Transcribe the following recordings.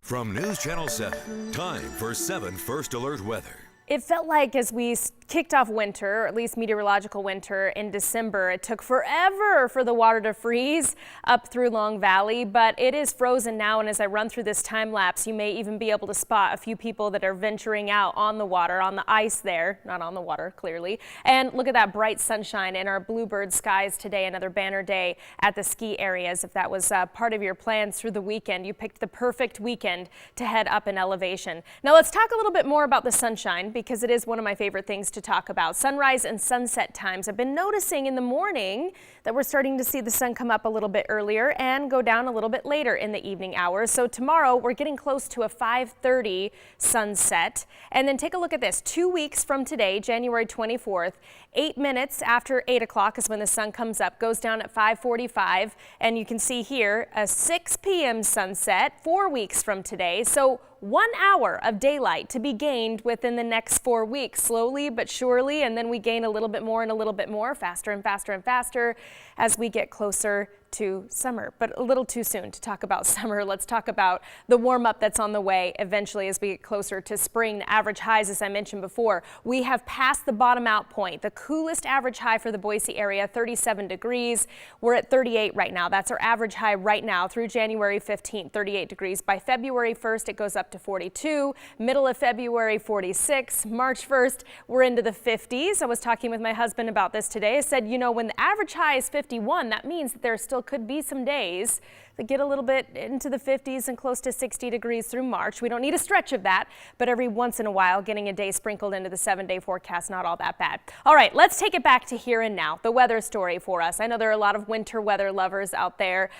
From News Channel 7, time for 7 First Alert weather. It felt like as we kicked off winter, or at least meteorological winter in December, it took forever for the water to freeze up through Long Valley, but it is frozen now. And as I run through this time lapse, you may even be able to spot a few people that are venturing out on the water, on the ice there, not on the water, clearly. And look at that bright sunshine in our bluebird skies today, another banner day at the ski areas. If that was part of your plans through the weekend, you picked the perfect weekend to head up in elevation. Now let's talk a little bit more about the sunshine, because it is one of my favorite things to talk about. Sunrise and sunset times. I've been noticing in the morning that we're starting to see the sun come up a little bit earlier and go down a little bit later in the evening hours. So tomorrow we're getting close to a 5:30 sunset. And then take a look at this. 2 weeks from today, January 24th, 8 minutes after 8 o'clock is when the sun comes up, goes down at 5:45. And you can see here a 6 p.m. sunset 4 weeks from today. So 1 hour of daylight to be gained within the next 4 weeks, slowly but surely, and then we gain a little bit more and a little bit more, faster and faster and faster as we get closer to summer. But a little too soon to talk about summer. Let's talk about the warm up that's on the way eventually as we get closer to spring. The average highs, as I mentioned before, we have passed the bottom out point. The coolest average high for the Boise area, 37 degrees. We're at 38 right now. That's our average high right now through January 15th, 38 degrees. By February 1st, it goes up to 42. Middle of February, 46. March 1st, we're into the 50s. I was talking with my husband about this today. I said, you know, when the average high is 51, that means that there still could be some days that get a little bit into the 50s and close to 60 degrees through March. We don't need a stretch of that, but every once in a while, getting a day sprinkled into the 7-day forecast, not all that bad. All right, let's take it back to here and now, the weather story for us. I know there are a lot of winter weather lovers out there.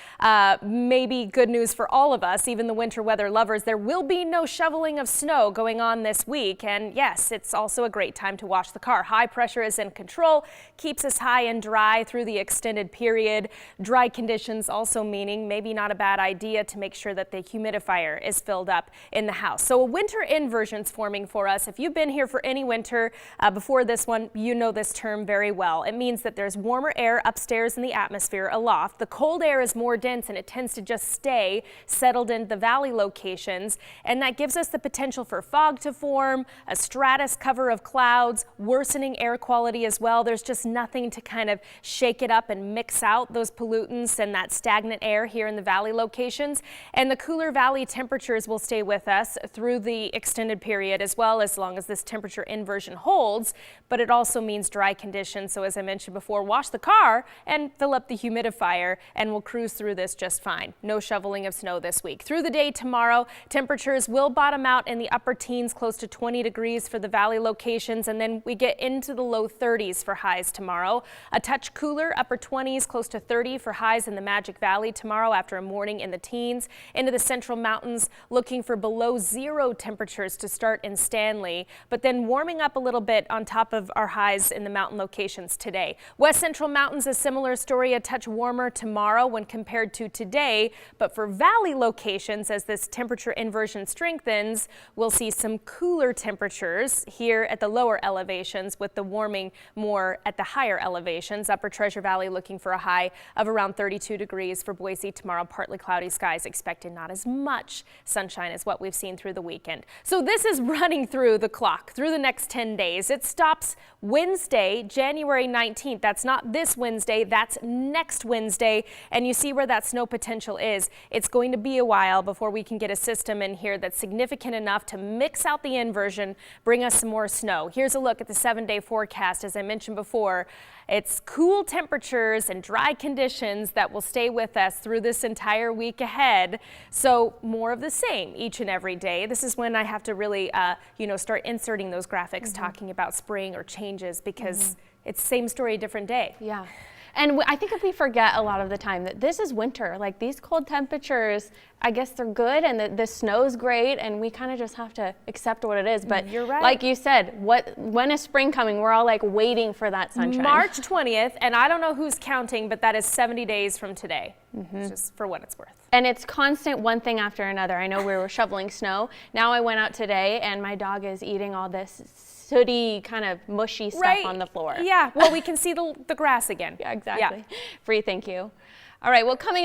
Maybe good news for all of us, even the winter weather lovers. There will be no shoveling of snow going on this week. And yes, it's also a great time to wash the car. High pressure is in control, keeps us high and dry through the extended period. Dry conditions also meaning maybe not a bad idea to make sure that the humidifier is filled up in the house. So a winter inversion's forming for us. If you've been here for any winter before this one, you know this term very well. It means that there's warmer air upstairs in the atmosphere aloft. The cold air is more dense and it tends to just stay settled in the valley locations. And that gives us the potential for fog to form, a stratus cover of clouds, worsening air quality as well. There's just nothing to kind of shake it up and mix out those pollutants and that stagnant air here in the valley locations. And the cooler valley temperatures will stay with us through the extended period as well, as long as this temperature inversion holds. But it also means dry conditions. So as I mentioned before, wash the car and fill up the humidifier and we'll cruise through this just fine. No shoveling of snow this week. Through the day tomorrow, temperatures will bottom out in the upper teens, close to 20 degrees for the valley locations. And then we get into the low 30s for highs tomorrow. A touch cooler, upper 20s, close to 30 for highs in the Magic Valley tomorrow after a morning in the teens. Into the central mountains, looking for below zero temperatures to start in Stanley, but then warming up a little bit on top of our highs in the mountain locations today. West Central Mountains, a similar story, a touch warmer tomorrow when compared to today, but for valley locations, as this temperature inversion strengthens, we'll see some cooler temperatures here at the lower elevations, with the warming more at the higher elevations. Upper Treasure Valley looking for a high of around 32 degrees for Boise tomorrow. Partly cloudy skies expected, not as much sunshine as what we've seen through the weekend. So this is running through the clock through the next 10 days. It stops Wednesday, January 19th. That's not this Wednesday, that's next Wednesday. And you see where that snow potential is. It's going to be a while before we can get a system in here that's significant enough to mix out the inversion, bring us some more snow. Here's a look at the 7-day forecast. As I mentioned before, it's cool temperatures and dry conditions that will stay with us through this entire week ahead. So more of the same each and every day. This is when I have to really, start inserting those graphics talking about spring or changes, because it's same story, different day. Yeah. And I think if we forget a lot of the time that this is winter, like these cold temperatures, I guess they're good and the snow's great and we kind of just have to accept what it is. But you're right. Like you said, when is spring coming? We're all like waiting for that sunshine. March 20th, and I don't know who's counting, but that is 70 days from today, just for what it's worth. And it's constant, one thing after another. I know we were shoveling snow. Now I went out today and my dog is eating all this sooty, kind of mushy stuff on the floor. Yeah, well, we can see the grass again. Yeah, exactly. Yeah. Free, thank you. All right, well, coming up.